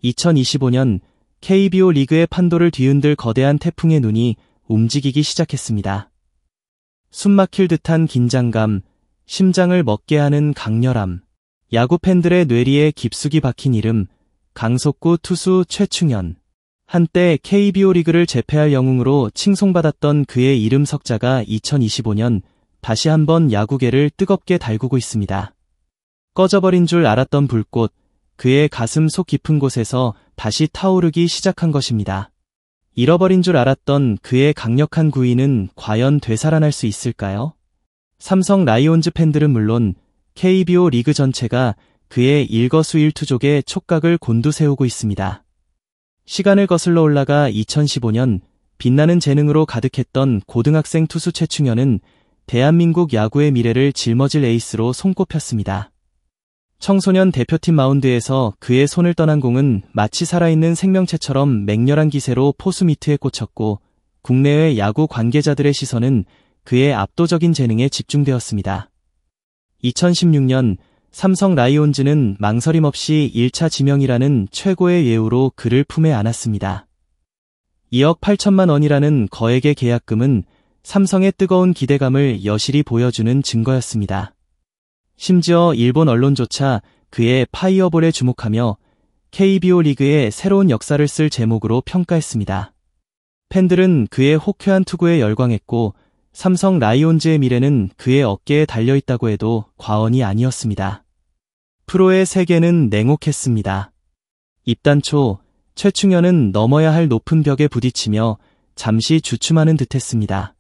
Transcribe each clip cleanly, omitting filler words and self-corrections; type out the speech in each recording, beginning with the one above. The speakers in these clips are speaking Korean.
(2025년) KBO 리그의 판도를 뒤흔들 거대한 태풍의 눈이 움직이기 시작했습니다. 숨막힐 듯한 긴장감, 심장을 먹게 하는 강렬함, 야구 팬들의 뇌리에 깊숙이 박힌 이름, 강속구 투수 최충현. 한때 KBO 리그를 제패할 영웅으로 칭송받았던 그의 이름 석자가 2025년 다시 한번 야구계를 뜨겁게 달구고 있습니다. 꺼져버린 줄 알았던 불꽃, 그의 가슴 속 깊은 곳에서 다시 타오르기 시작한 것입니다. 잃어버린 줄 알았던 그의 강력한 구위는 과연 되살아날 수 있을까요? 삼성 라이온즈 팬들은 물론 KBO 리그 전체가 그의 일거수일투족의 촉각을 곤두세우고 있습니다. 시간을 거슬러 올라가 2015년 빛나는 재능으로 가득했던 고등학생 투수 최충현은 대한민국 야구의 미래를 짊어질 에이스로 손꼽혔습니다. 청소년 대표팀 마운드에서 그의 손을 떠난 공은 마치 살아있는 생명체처럼 맹렬한 기세로 포수 미트에 꽂혔고 국내외 야구 관계자들의 시선은 그의 압도적인 재능에 집중되었습니다. 2016년 삼성 라이온즈는 망설임 없이 1차 지명이라는 최고의 예우로 그를 품에 안았습니다. 2억 8천만 원이라는 거액의 계약금은 삼성의 뜨거운 기대감을 여실히 보여주는 증거였습니다. 심지어 일본 언론조차 그의 파이어볼에 주목하며 KBO 리그의 새로운 역사를 쓸 제목으로 평가했습니다. 팬들은 그의 호쾌한 투구에 열광했고 삼성 라이온즈의 미래는 그의 어깨에 달려있다고 해도 과언이 아니었습니다. 프로의 세계는 냉혹했습니다. 입단 초 최충현은 넘어야 할 높은 벽에 부딪히며 잠시 주춤하는 듯했습니다.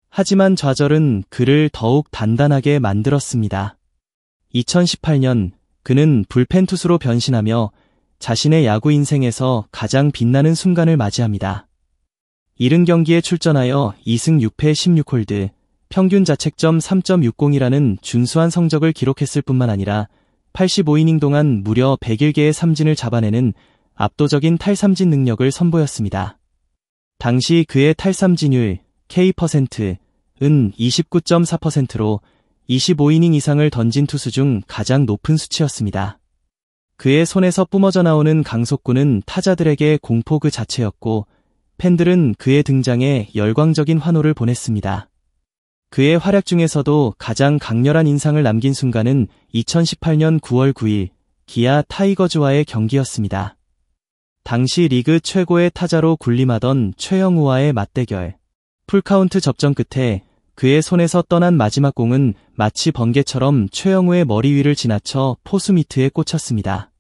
하지만 좌절은 그를 더욱 단단하게 만들었습니다. 2018년 그는 불펜 투수로 변신하며 자신의 야구 인생에서 가장 빛나는 순간을 맞이합니다. 70경기에 출전하여 2승 6패 16홀드, 평균 자책점 3.60이라는 준수한 성적을 기록했을 뿐만 아니라 85이닝 동안 무려 101개의 삼진을 잡아내는 압도적인 탈삼진 능력을 선보였습니다. 당시 그의 탈삼진율 K%은 29.4%로 25이닝 이상을 던진 투수 중 가장 높은 수치였습니다. 그의 손에서 뿜어져 나오는 강속구는 타자들에게 공포 그 자체였고 팬들은 그의 등장에 열광적인 환호를 보냈습니다. 그의 활약 중에서도 가장 강렬한 인상을 남긴 순간은 2018년 9월 9일 기아 타이거즈와의 경기였습니다. 당시 리그 최고의 타자로 군림하던 최영우와의 맞대결. 풀카운트 접전 끝에 그의 손에서 떠난 마지막 공은 마치 번개처럼 최영우의 머리 위를 지나쳐 포수 미트에 꽂혔습니다.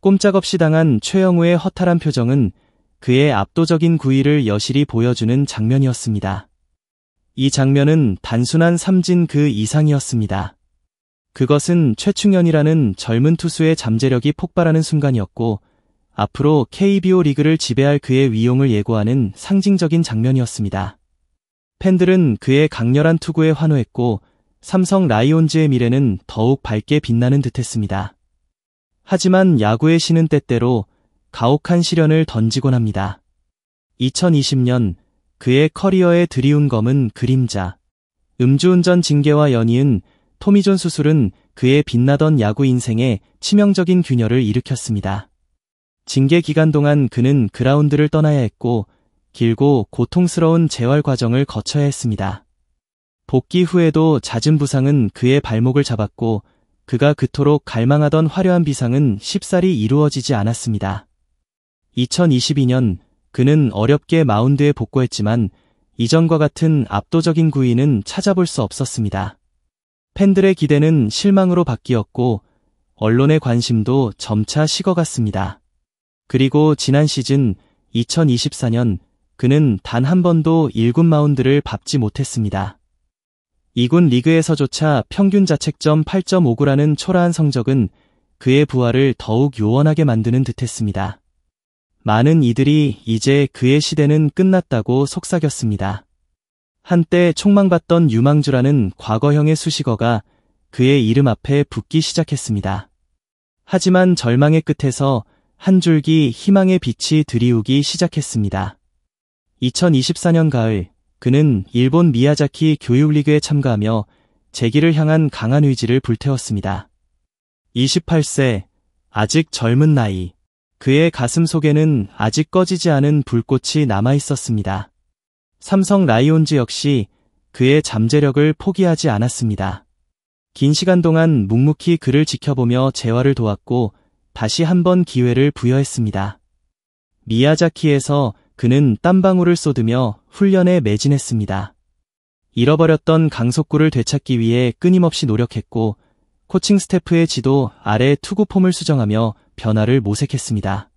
꼼짝없이 당한 최영우의 허탈한 표정은 그의 압도적인 구위를 여실히 보여주는 장면이었습니다. 이 장면은 단순한 삼진 그 이상이었습니다. 그것은 최충현이라는 젊은 투수의 잠재력이 폭발하는 순간이었고 앞으로 KBO 리그를 지배할 그의 위용을 예고하는 상징적인 장면이었습니다. 팬들은 그의 강렬한 투구에 환호했고 삼성 라이온즈의 미래는 더욱 밝게 빛나는 듯했습니다. 하지만 야구의 신은 때때로 가혹한 시련을 던지곤 합니다. 2020년 그의 커리어에 들이운 검은 그림자. 음주운전 징계와 연이은 토미존 수술은 그의 빛나던 야구 인생에 치명적인 균열을 일으켰습니다. 징계 기간 동안 그는 그라운드를 떠나야 했고 길고 고통스러운 재활 과정을 거쳐야 했습니다. 복귀 후에도 잦은 부상은 그의 발목을 잡았고 그가 그토록 갈망하던 화려한 비상은 쉽사리 이루어지지 않았습니다. 2022년 그는 어렵게 마운드에 복구했지만 이전과 같은 압도적인 구위는 찾아볼 수 없었습니다. 팬들의 기대는 실망으로 바뀌었고 언론의 관심도 점차 식어갔습니다. 그리고 지난 시즌 2024년 그는 단 한 번도 1군 마운드를 밟지 못했습니다. 2군 리그에서조차 평균 자책점 8.59라는 초라한 성적은 그의 부활을 더욱 요원하게 만드는 듯했습니다. 많은 이들이 이제 그의 시대는 끝났다고 속삭였습니다. 한때 촉망받던 유망주라는 과거형의 수식어가 그의 이름 앞에 붙기 시작했습니다. 하지만 절망의 끝에서 한 줄기 희망의 빛이 드리우기 시작했습니다. 2024년 가을 그는 일본 미야자키 교육리그에 참가하며 재기를 향한 강한 의지를 불태웠습니다. 28세, 아직 젊은 나이. 그의 가슴 속에는 아직 꺼지지 않은 불꽃이 남아 있었습니다. 삼성 라이온즈 역시 그의 잠재력을 포기하지 않았습니다. 긴 시간 동안 묵묵히 그를 지켜보며 재활을 도왔고 다시 한번 기회를 부여했습니다. 미야자키에서 그는 땀방울을 쏟으며 훈련에 매진했습니다. 잃어버렸던 강속구를 되찾기 위해 끊임없이 노력했고 코칭 스태프의 지도 아래 투구 폼을 수정하며 변화를 모색했습니다.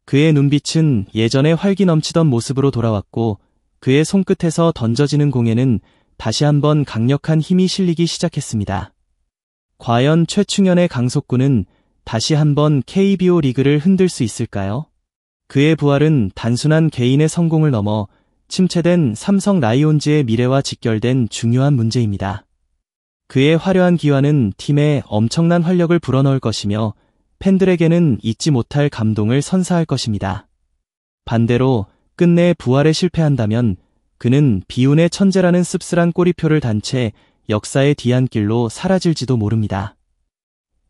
그의 눈빛은 예전의 활기 넘치던 모습으로 돌아왔고 그의 손끝에서 던져지는 공에는 다시 한번 강력한 힘이 실리기 시작했습니다. 과연 최충현의 강속구는 다시 한번 KBO 리그를 흔들 수 있을까요? 그의 부활은 단순한 개인의 성공을 넘어 침체된 삼성 라이온즈의 미래와 직결된 중요한 문제입니다. 그의 화려한 기화는 팀에 엄청난 활력을 불어넣을 것이며 팬들에게는 잊지 못할 감동을 선사할 것입니다. 반대로 끝내 부활에 실패한다면 그는 비운의 천재라는 씁쓸한 꼬리표를 단 채 역사의 뒤안길로 사라질지도 모릅니다.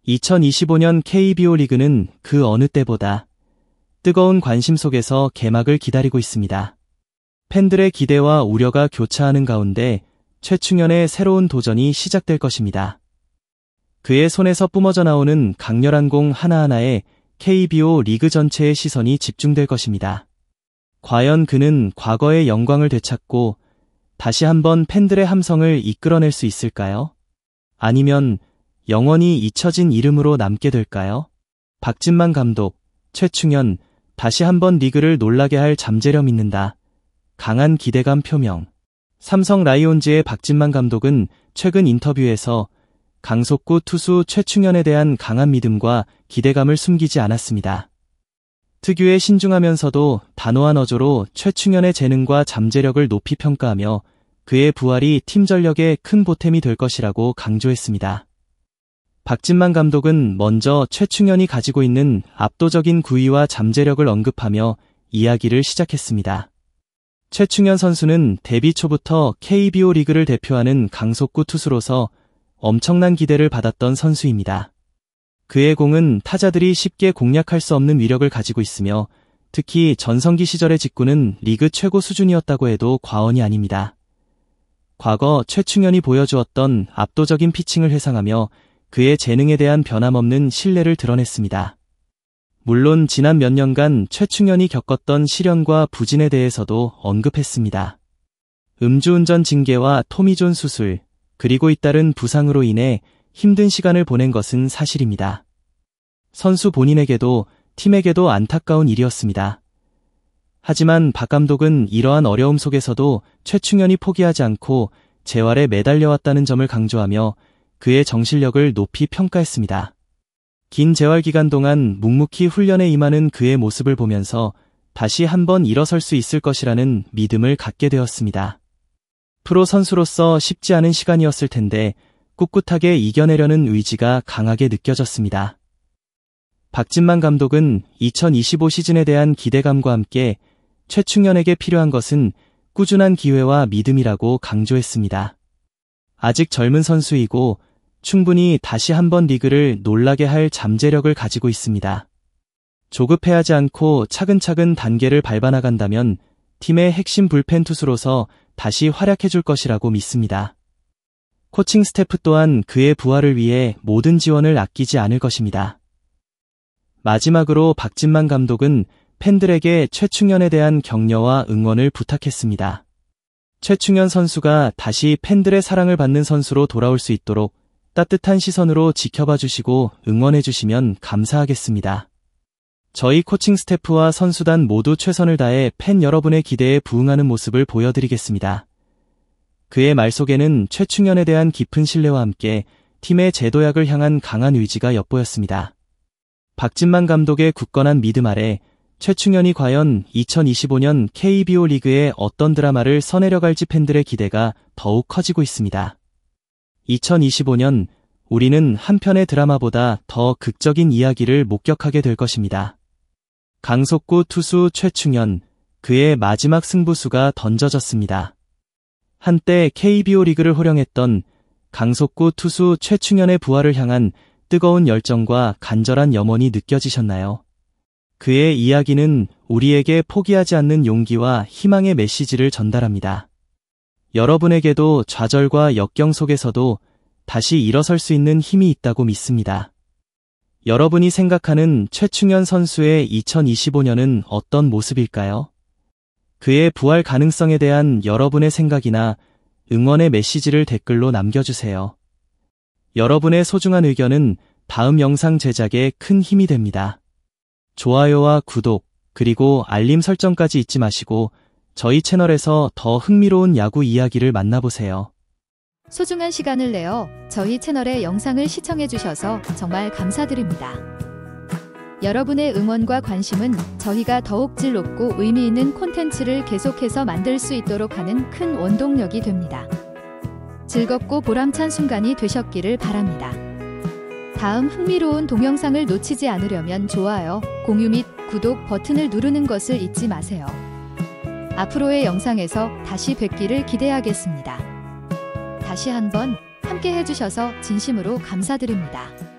2025년 KBO 리그는 그 어느 때보다 뜨거운 관심 속에서 개막을 기다리고 있습니다. 팬들의 기대와 우려가 교차하는 가운데 최충현의 새로운 도전이 시작될 것입니다. 그의 손에서 뿜어져 나오는 강렬한 공 하나하나에 KBO 리그 전체의 시선이 집중될 것입니다. 과연 그는 과거의 영광을 되찾고 다시 한번 팬들의 함성을 이끌어낼 수 있을까요? 아니면 영원히 잊혀진 이름으로 남게 될까요? 박진만 감독, 최충현, 다시 한번 리그를 놀라게 할 잠재력 있는다. 강한 기대감 표명. 삼성 라이온즈의 박진만 감독은 최근 인터뷰에서 강속구 투수 최충현에 대한 강한 믿음과 기대감을 숨기지 않았습니다. 특유의 신중하면서도 단호한 어조로 최충현의 재능과 잠재력을 높이 평가하며 그의 부활이 팀 전력에 큰 보탬이 될 것이라고 강조했습니다. 박진만 감독은 먼저 최충현이 가지고 있는 압도적인 구위와 잠재력을 언급하며 이야기를 시작했습니다. 최충현 선수는 데뷔 초부터 KBO 리그를 대표하는 강속구 투수로서 엄청난 기대를 받았던 선수입니다. 그의 공은 타자들이 쉽게 공략할 수 없는 위력을 가지고 있으며 특히 전성기 시절의 직구는 리그 최고 수준이었다고 해도 과언이 아닙니다. 과거 최충현이 보여주었던 압도적인 피칭을 회상하며 그의 재능에 대한 변함없는 신뢰를 드러냈습니다. 물론 지난 몇 년간 최충현이 겪었던 시련과 부진에 대해서도 언급했습니다. 음주운전 징계와 토미존 수술, 그리고 잇따른 부상으로 인해 힘든 시간을 보낸 것은 사실입니다. 선수 본인에게도 팀에게도 안타까운 일이었습니다. 하지만 박 감독은 이러한 어려움 속에서도 최충현이 포기하지 않고 재활에 매달려왔다는 점을 강조하며 그의 정신력을 높이 평가했습니다. 긴 재활 기간 동안 묵묵히 훈련에 임하는 그의 모습을 보면서 다시 한번 일어설 수 있을 것이라는 믿음을 갖게 되었습니다. 프로 선수로서 쉽지 않은 시간이었을 텐데 꿋꿋하게 이겨내려는 의지가 강하게 느껴졌습니다. 박진만 감독은 2025 시즌에 대한 기대감과 함께 최충현에게 필요한 것은 꾸준한 기회와 믿음이라고 강조했습니다. 아직 젊은 선수이고 충분히 다시 한번 리그를 놀라게 할 잠재력을 가지고 있습니다. 조급해하지 않고 차근차근 단계를 밟아나간다면 팀의 핵심 불펜 투수로서 다시 활약해줄 것이라고 믿습니다. 코칭 스태프 또한 그의 부활을 위해 모든 지원을 아끼지 않을 것입니다. 마지막으로 박진만 감독은 팬들에게 최충현에 대한 격려와 응원을 부탁했습니다. 최충현 선수가 다시 팬들의 사랑을 받는 선수로 돌아올 수 있도록 따뜻한 시선으로 지켜봐 주시고 응원해 주시면 감사하겠습니다. 저희 코칭 스태프와 선수단 모두 최선을 다해 팬 여러분의 기대에 부응하는 모습을 보여드리겠습니다. 그의 말 속에는 최충현에 대한 깊은 신뢰와 함께 팀의 재도약을 향한 강한 의지가 엿보였습니다. 박진만 감독의 굳건한 믿음 아래 최충현이 과연 2025년 KBO 리그에 어떤 드라마를 써내려갈지 팬들의 기대가 더욱 커지고 있습니다. 2025년 우리는 한 편의 드라마보다 더 극적인 이야기를 목격하게 될 것입니다. 강속구 투수 최충현, 그의 마지막 승부수가 던져졌습니다. 한때 KBO 리그를 호령했던 강속구 투수 최충현의 부활을 향한 뜨거운 열정과 간절한 염원이 느껴지셨나요? 그의 이야기는 우리에게 포기하지 않는 용기와 희망의 메시지를 전달합니다. 여러분에게도 좌절과 역경 속에서도 다시 일어설 수 있는 힘이 있다고 믿습니다. 여러분이 생각하는 최충현 선수의 2025년은 어떤 모습일까요? 그의 부활 가능성에 대한 여러분의 생각이나 응원의 메시지를 댓글로 남겨주세요. 여러분의 소중한 의견은 다음 영상 제작에 큰 힘이 됩니다. 좋아요와 구독, 그리고 알림 설정까지 잊지 마시고 저희 채널에서 더 흥미로운 야구 이야기를 만나보세요. 소중한 시간을 내어 저희 채널의 영상을 시청해주셔서 정말 감사드립니다. 여러분의 응원과 관심은 저희가 더욱 질 높고 의미 있는 콘텐츠를 계속해서 만들 수 있도록 하는 큰 원동력이 됩니다. 즐겁고 보람찬 순간이 되셨기를 바랍니다. 다음 흥미로운 동영상을 놓치지 않으려면 좋아요, 공유 및 구독 버튼을 누르는 것을 잊지 마세요. 앞으로의 영상에서 다시 뵙기를 기대하겠습니다. 다시 한번 함께 해주셔서 진심으로 감사드립니다.